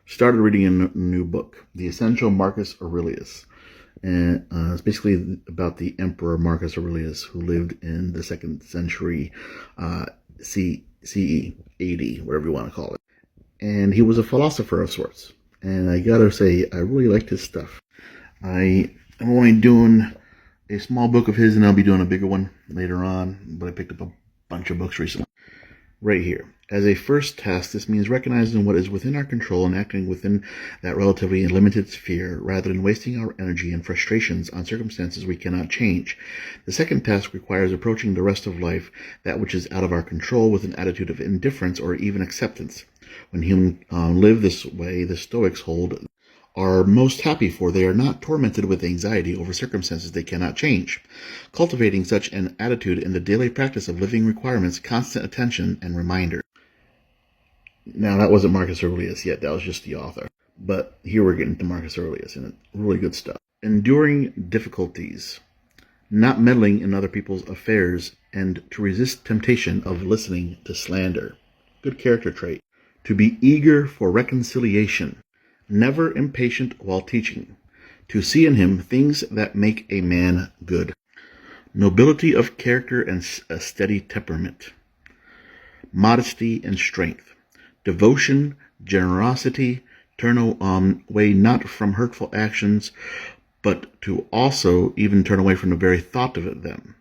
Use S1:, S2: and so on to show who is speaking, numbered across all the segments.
S1: Started reading a new book, The Essential Marcus Aurelius. And it's basically about the Emperor Marcus Aurelius, who lived in the 2nd century CE, AD, whatever you want to call it. And he was a philosopher of sorts. And I gotta say, I really liked his stuff. I am only doing a small book of his, and I'll be doing a bigger one later on, but I picked up a bunch of books recently. Right here. As a first task, this means recognizing what is within our control and acting within that relatively limited sphere, rather than wasting our energy and frustrations on circumstances we cannot change. The second task requires approaching the rest of life, that which is out of our control, with an attitude of indifference or even acceptance. When humans live this way, the Stoics hold are most happy, for they are not tormented with anxiety over circumstances they cannot change. Cultivating such an attitude in the daily practice of living requirements constant attention and reminder. Now, that wasn't Marcus Aurelius yet, that was just the author. But here we're getting to Marcus Aurelius, and it's really good stuff. Enduring difficulties, not meddling in other people's affairs, and to resist temptation of listening to slander. Good character trait. To be eager for reconciliation, never impatient while teaching, to see in him things that make a man good. Nobility of character and a steady temperament. Modesty and strength. Devotion, generosity, turn away not from hurtful actions, but to also even turn away from the very thought of them.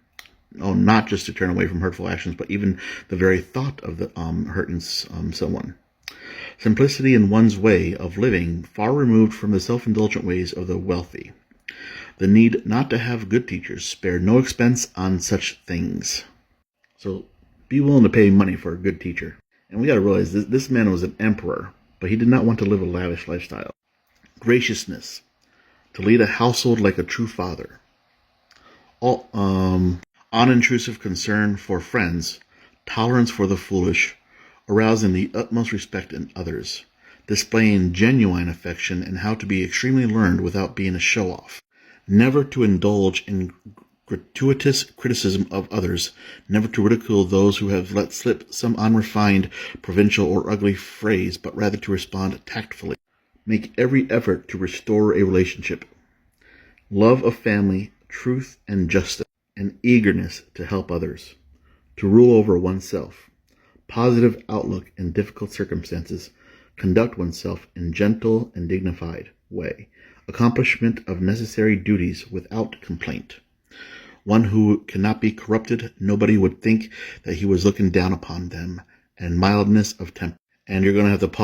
S1: Oh, not just to turn away from hurtful actions, but even the very thought of the hurting someone. Simplicity in one's way of living, far removed from the self-indulgent ways of the wealthy. The need not to have good teachers, spare no expense on such things. So be willing to pay money for a good teacher. And we got to realize this man was an emperor, but he did not want to live a lavish lifestyle. Graciousness, to lead a household like a true father. Unintrusive concern for friends, tolerance for the foolish, arousing the utmost respect in others, displaying genuine affection, and how to be extremely learned without being a show-off. Never to indulge in gratuitous criticism of others, never to ridicule those who have let slip some unrefined, provincial, or ugly phrase, but rather to respond tactfully. Make every effort to restore a relationship. Love of family, truth and justice, and eagerness to help others. To rule over oneself. Positive outlook in difficult circumstances, conduct oneself in gentle and dignified way, accomplishment of necessary duties without complaint. One who cannot be corrupted, nobody would think that he was looking down upon them, and mildness of temper. And you're going to have to pause